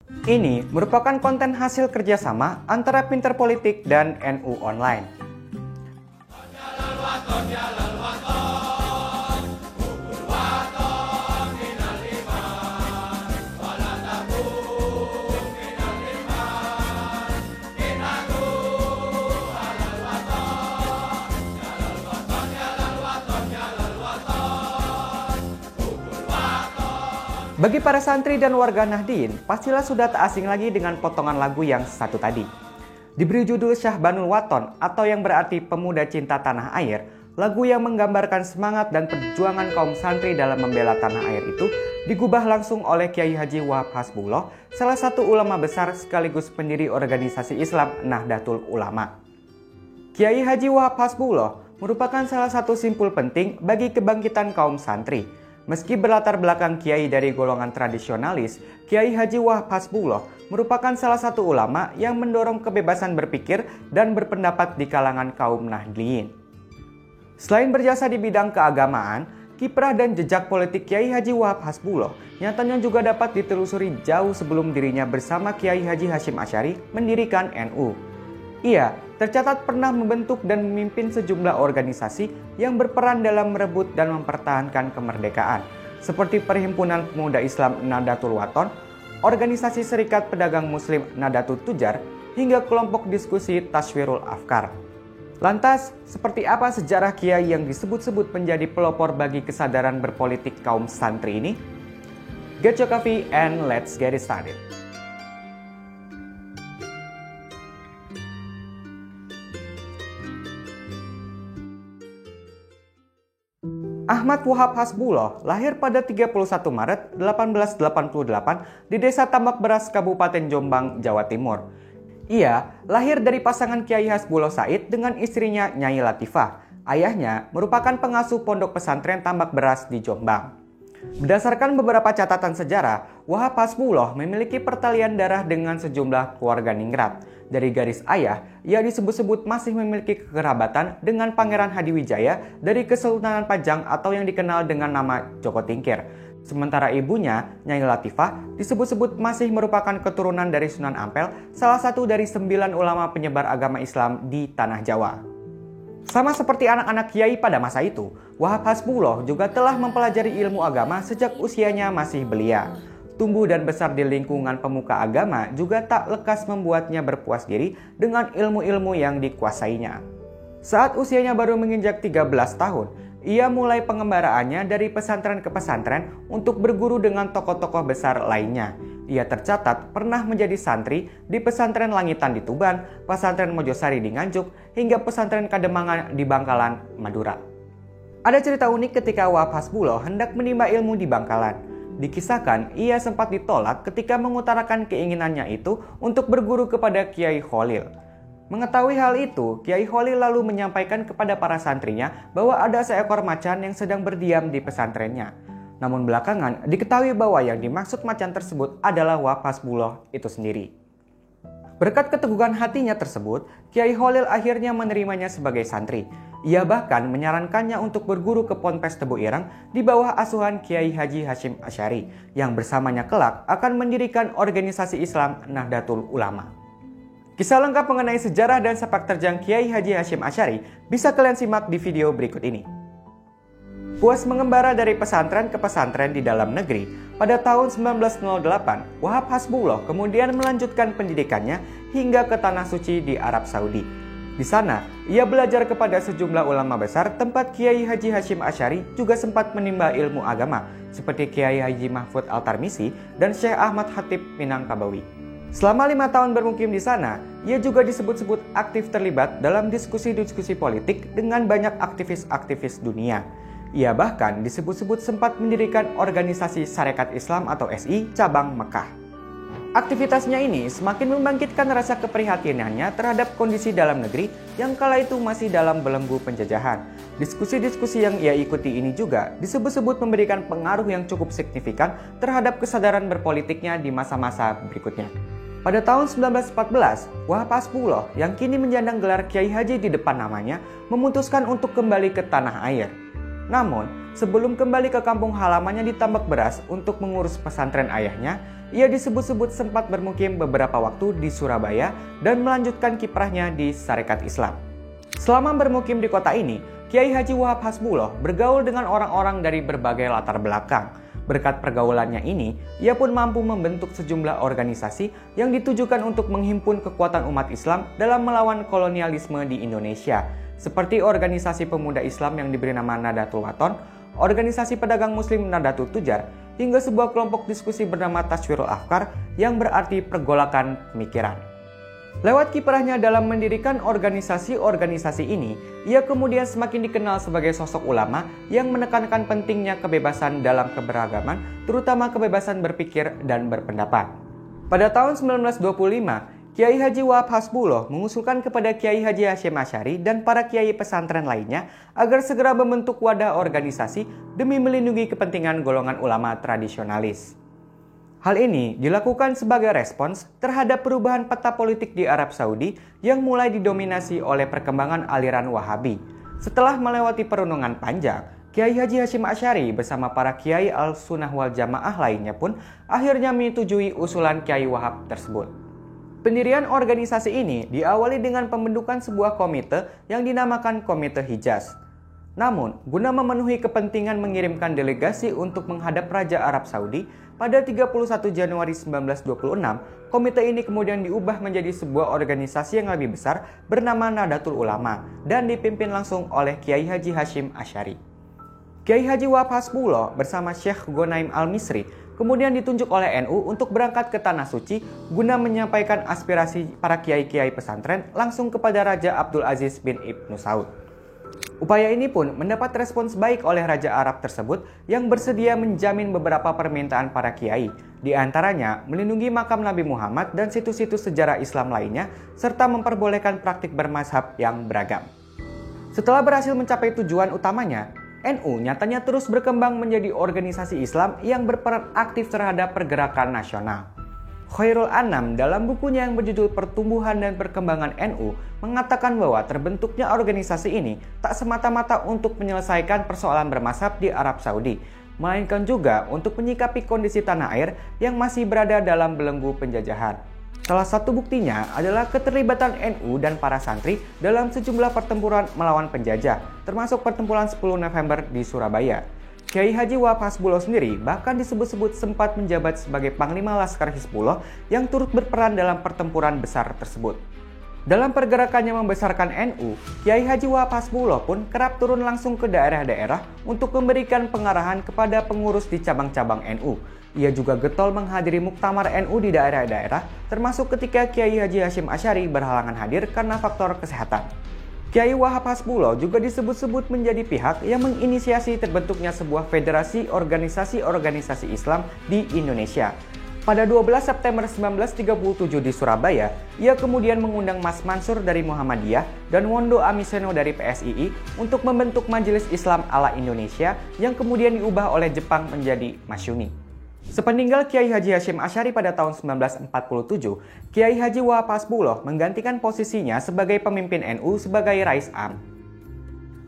Ini merupakan konten hasil kerjasama antara Pinter Politik dan NU Online. Bagi para santri dan warga Nahdien, pastilah sudah tak asing lagi dengan potongan lagu yang satu tadi. Diberi judul Syahbanul Waton atau yang berarti pemuda cinta tanah air, lagu yang menggambarkan semangat dan perjuangan kaum santri dalam membela tanah air itu digubah langsung oleh Kiai Haji Wahab Hasbullah, salah satu ulama besar sekaligus pendiri organisasi Islam Nahdlatul Ulama. Kiai Haji Wahab Hasbullah merupakan salah satu simpul penting bagi kebangkitan kaum santri. Meski berlatar belakang kiai dari golongan tradisionalis, Kiai Haji Wahab Hasbullah merupakan salah satu ulama yang mendorong kebebasan berpikir dan berpendapat di kalangan kaum Nahdliyin. Selain berjasa di bidang keagamaan, kiprah dan jejak politik Kiai Haji Wahab Hasbullah nyatanya juga dapat ditelusuri jauh sebelum dirinya bersama Kiai Haji Hasyim Asy'ari mendirikan NU. Ia tercatat pernah membentuk dan memimpin sejumlah organisasi yang berperan dalam merebut dan mempertahankan kemerdekaan, seperti Perhimpunan Pemuda Islam Nahdlatul Wathon, Organisasi Serikat Pedagang Muslim Nahdlatul Tujar, hingga kelompok diskusi Taswirul Afkar. Lantas, seperti apa sejarah kiai yang disebut-sebut menjadi pelopor bagi kesadaran berpolitik kaum santri ini? Get your coffee and let's get it started. Ahmad Wahab Hasbullah lahir pada 31 Maret 1888 di Desa Tambak Beras, Kabupaten Jombang, Jawa Timur. Ia lahir dari pasangan Kiai Hasbullah Said dengan istrinya Nyai Latifah. Ayahnya merupakan pengasuh pondok pesantren Tambak Beras di Jombang. Berdasarkan beberapa catatan sejarah, Wahab Hasbullah memiliki pertalian darah dengan sejumlah keluarga ningrat. Dari garis ayah, ia disebut-sebut masih memiliki kekerabatan dengan Pangeran Hadiwijaya dari Kesultanan Pajang atau yang dikenal dengan nama Joko Tingkir. Sementara ibunya, Nyai Latifah, disebut-sebut masih merupakan keturunan dari Sunan Ampel, salah satu dari 9 ulama penyebar agama Islam di Tanah Jawa. Sama seperti anak-anak kiai pada masa itu, Wahab Hasbullah juga telah mempelajari ilmu agama sejak usianya masih belia. Tumbuh dan besar di lingkungan pemuka agama juga tak lekas membuatnya berpuas diri dengan ilmu-ilmu yang dikuasainya. Saat usianya baru menginjak 13 tahun, ia mulai pengembaraannya dari pesantren ke pesantren untuk berguru dengan tokoh-tokoh besar lainnya. Ia tercatat pernah menjadi santri di pesantren Langitan di Tuban, pesantren Mojosari di Nganjuk, hingga pesantren Kademangan di Bangkalan, Madura. Ada cerita unik ketika Wahab Hasbullah hendak menimba ilmu di Bangkalan. Dikisahkan ia sempat ditolak ketika mengutarakan keinginannya itu untuk berguru kepada Kiai Kholil. Mengetahui hal itu, Kiai Kholil lalu menyampaikan kepada para santrinya bahwa ada seekor macan yang sedang berdiam di pesantrennya. Namun belakangan diketahui bahwa yang dimaksud macan tersebut adalah Wahab Hasbullah itu sendiri. Berkat keteguhan hatinya tersebut, Kiai Kholil akhirnya menerimanya sebagai santri. Ia bahkan menyarankannya untuk berguru ke Ponpes Tebu Ireng di bawah asuhan Kiai Haji Hasyim Asy'ari yang bersamanya kelak akan mendirikan organisasi Islam Nahdlatul Ulama. Kisah lengkap mengenai sejarah dan sepak terjang Kiai Haji Hasyim Asy'ari bisa kalian simak di video berikut ini. Puas mengembara dari pesantren ke pesantren di dalam negeri, pada tahun 1908, Wahab Hasbullah kemudian melanjutkan pendidikannya hingga ke Tanah Suci di Arab Saudi. Di sana, ia belajar kepada sejumlah ulama besar tempat Kiai Haji Hasyim Asy'ari juga sempat menimba ilmu agama, seperti Kiai Haji Mahfud Al-Tarmisi dan Syekh Ahmad Khatib Minangkabawi. Selama 5 tahun bermukim di sana, ia juga disebut-sebut aktif terlibat dalam diskusi-diskusi politik dengan banyak aktivis-aktivis dunia. Ia bahkan disebut-sebut sempat mendirikan organisasi Sarekat Islam atau SI cabang Mekah. Aktivitasnya ini semakin membangkitkan rasa keprihatinannya terhadap kondisi dalam negeri yang kala itu masih dalam belenggu penjajahan. Diskusi-diskusi yang ia ikuti ini juga disebut-sebut memberikan pengaruh yang cukup signifikan terhadap kesadaran berpolitiknya di masa-masa berikutnya. Pada tahun 1914, Wahab Hasbullah yang kini menjandang gelar Kiai Haji di depan namanya memutuskan untuk kembali ke tanah air. Namun, sebelum kembali ke kampung halamannya di Tambak Beras untuk mengurus pesantren ayahnya, ia disebut-sebut sempat bermukim beberapa waktu di Surabaya dan melanjutkan kiprahnya di Sarekat Islam. Selama bermukim di kota ini, Kiai Haji Wahab Hasbuloh bergaul dengan orang-orang dari berbagai latar belakang. Berkat pergaulannya ini, ia pun mampu membentuk sejumlah organisasi yang ditujukan untuk menghimpun kekuatan umat Islam dalam melawan kolonialisme di Indonesia, seperti organisasi pemuda Islam yang diberi nama Nadatul Wathon, organisasi pedagang muslim Nadatul Tujar, hingga sebuah kelompok diskusi bernama Taswirul Afkar yang berarti pergolakan pemikiran. Lewat kiprahnya dalam mendirikan organisasi-organisasi ini, ia kemudian semakin dikenal sebagai sosok ulama yang menekankan pentingnya kebebasan dalam keberagaman, terutama kebebasan berpikir dan berpendapat. Pada tahun 1925, Kiai Haji Wahab Hasbuloh mengusulkan kepada Kiai Haji Hasyim Asy'ari dan para kiai pesantren lainnya agar segera membentuk wadah organisasi demi melindungi kepentingan golongan ulama tradisionalis. Hal ini dilakukan sebagai respons terhadap perubahan peta politik di Arab Saudi yang mulai didominasi oleh perkembangan aliran Wahabi. Setelah melewati perenungan panjang, Kiai Haji Hasyim Asy'ari bersama para Kiai Al-Sunnah wal Jamaah lainnya pun akhirnya menyetujui usulan Kiai Wahab tersebut. Pendirian organisasi ini diawali dengan pembentukan sebuah komite yang dinamakan Komite Hijaz. Namun, guna memenuhi kepentingan mengirimkan delegasi untuk menghadap Raja Arab Saudi, pada 31 Januari 1926, komite ini kemudian diubah menjadi sebuah organisasi yang lebih besar bernama Nadatul Ulama dan dipimpin langsung oleh Kiai Haji Hasyim Asy'ari. Kiai Haji Wahab Hasbuloh bersama Syekh Ghonaim Al-Misri kemudian ditunjuk oleh NU untuk berangkat ke Tanah Suci guna menyampaikan aspirasi para kiai-kiai pesantren langsung kepada Raja Abdul Aziz bin Ibnu Saud. Upaya ini pun mendapat respons baik oleh Raja Arab tersebut yang bersedia menjamin beberapa permintaan para kiai, di antaranya melindungi makam Nabi Muhammad dan situs-situs sejarah Islam lainnya, serta memperbolehkan praktik bermazhab yang beragam. Setelah berhasil mencapai tujuan utamanya, NU nyatanya terus berkembang menjadi organisasi Islam yang berperan aktif terhadap pergerakan nasional. Khairul Anam dalam bukunya yang berjudul Pertumbuhan dan Perkembangan NU mengatakan bahwa terbentuknya organisasi ini tak semata-mata untuk menyelesaikan persoalan bermazhab di Arab Saudi, melainkan juga untuk menyikapi kondisi tanah air yang masih berada dalam belenggu penjajahan. Salah satu buktinya adalah keterlibatan NU dan para santri dalam sejumlah pertempuran melawan penjajah, termasuk pertempuran 10 November di Surabaya. Kiai Haji Wahab Hasbuloh sendiri bahkan disebut-sebut sempat menjabat sebagai Panglima Laskar Hizbullah yang turut berperan dalam pertempuran besar tersebut. Dalam pergerakannya membesarkan NU, Kiai Haji Wahab Hasbuloh pun kerap turun langsung ke daerah-daerah untuk memberikan pengarahan kepada pengurus di cabang-cabang NU. Ia juga getol menghadiri muktamar NU di daerah-daerah, termasuk ketika Kiai Haji Hasyim Asy'ari berhalangan hadir karena faktor kesehatan. Kiai Wahab Hasbuloh juga disebut-sebut menjadi pihak yang menginisiasi terbentuknya sebuah federasi organisasi-organisasi Islam di Indonesia. Pada 12 September 1937 di Surabaya, ia kemudian mengundang Mas Mansur dari Muhammadiyah dan Wondo Amiseno dari PSII untuk membentuk Majelis Islam ala Indonesia yang kemudian diubah oleh Jepang menjadi Masyumi. Sepeninggal Kiai Haji Hasyim Asy'ari pada tahun 1947, Kiai Haji Wahab Hasbuloh menggantikan posisinya sebagai pemimpin NU sebagai Rais Am.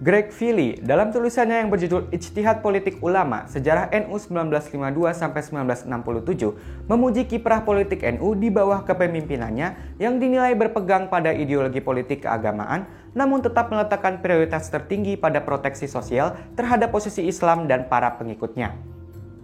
Greg Fili dalam tulisannya yang berjudul Ijtihad Politik Ulama Sejarah NU 1952-1967 memuji kiprah politik NU di bawah kepemimpinannya yang dinilai berpegang pada ideologi politik keagamaan, namun tetap meletakkan prioritas tertinggi pada proteksi sosial terhadap posisi Islam dan para pengikutnya.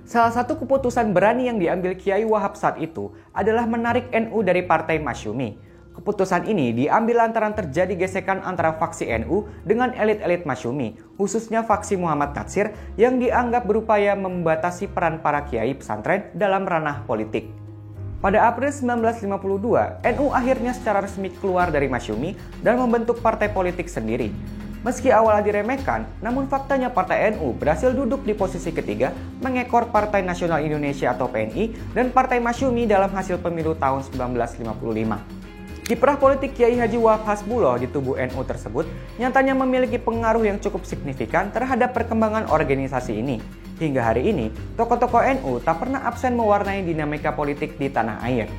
Salah satu keputusan berani yang diambil Kiai Wahab saat itu adalah menarik NU dari Partai Masyumi. Keputusan ini diambil lantaran terjadi gesekan antara faksi NU dengan elit-elit Masyumi, khususnya faksi Muhammad Natsir yang dianggap berupaya membatasi peran para kiai pesantren dalam ranah politik. Pada April 1952, NU akhirnya secara resmi keluar dari Masyumi dan membentuk partai politik sendiri. Meski awalnya diremehkan, namun faktanya Partai NU berhasil duduk di posisi ketiga mengekor Partai Nasional Indonesia atau PNI dan Partai Masyumi dalam hasil pemilu tahun 1955. Kiprah politik Kiai Haji Wahab Hasbuloh di tubuh NU tersebut nyatanya memiliki pengaruh yang cukup signifikan terhadap perkembangan organisasi ini. Hingga hari ini, tokoh-tokoh NU tak pernah absen mewarnai dinamika politik di tanah air.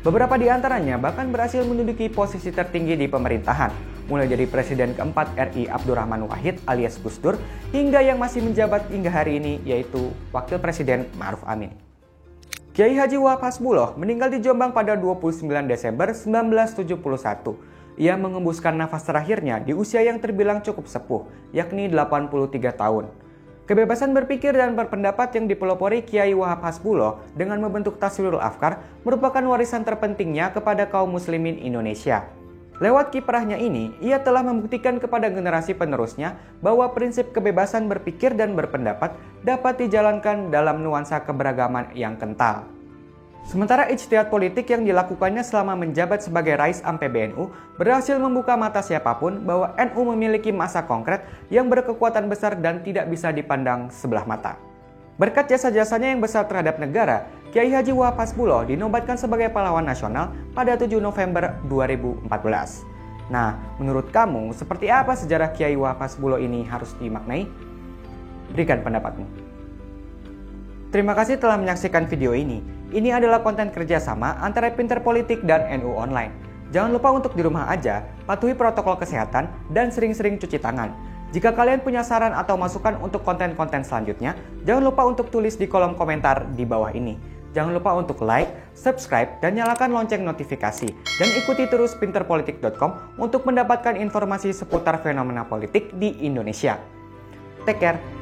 Beberapa di antaranya bahkan berhasil menduduki posisi tertinggi di pemerintahan, mulai dari Presiden keempat RI Abdurrahman Wahid alias Gus Dur, hingga yang masih menjabat hingga hari ini yaitu Wakil Presiden Ma'ruf Amin. Kiai Haji Wahab Hasbuloh meninggal di Jombang pada 29 Desember 1971. Ia mengembuskan nafas terakhirnya di usia yang terbilang cukup sepuh, yakni 83 tahun. Kebebasan berpikir dan berpendapat yang dipelopori Kiai Wahab Hasbuloh dengan membentuk Taswirul Afkar merupakan warisan terpentingnya kepada kaum muslimin Indonesia. Lewat kiprahnya ini, ia telah membuktikan kepada generasi penerusnya bahwa prinsip kebebasan berpikir dan berpendapat dapat dijalankan dalam nuansa keberagaman yang kental. Sementara ijtihad politik yang dilakukannya selama menjabat sebagai Rais Am PBNU berhasil membuka mata siapapun bahwa NU memiliki massa konkret yang berkekuatan besar dan tidak bisa dipandang sebelah mata. Berkat jasa-jasanya yang besar terhadap negara, Kiai Haji Wahab Hasbuloh dinobatkan sebagai pahlawan nasional pada 7 November 2014. Nah, menurut kamu seperti apa sejarah Kiai Wahab Hasbuloh ini harus dimaknai? Berikan pendapatmu. Terima kasih telah menyaksikan video ini. Ini adalah konten kerjasama antara Pinter Politik dan NU Online. Jangan lupa untuk di rumah aja, patuhi protokol kesehatan, dan sering-sering cuci tangan. Jika kalian punya saran atau masukan untuk konten-konten selanjutnya, jangan lupa untuk tulis di kolom komentar di bawah ini. Jangan lupa untuk like, subscribe, dan nyalakan lonceng notifikasi. Dan ikuti terus pinterpolitik.com untuk mendapatkan informasi seputar fenomena politik di Indonesia. Take care!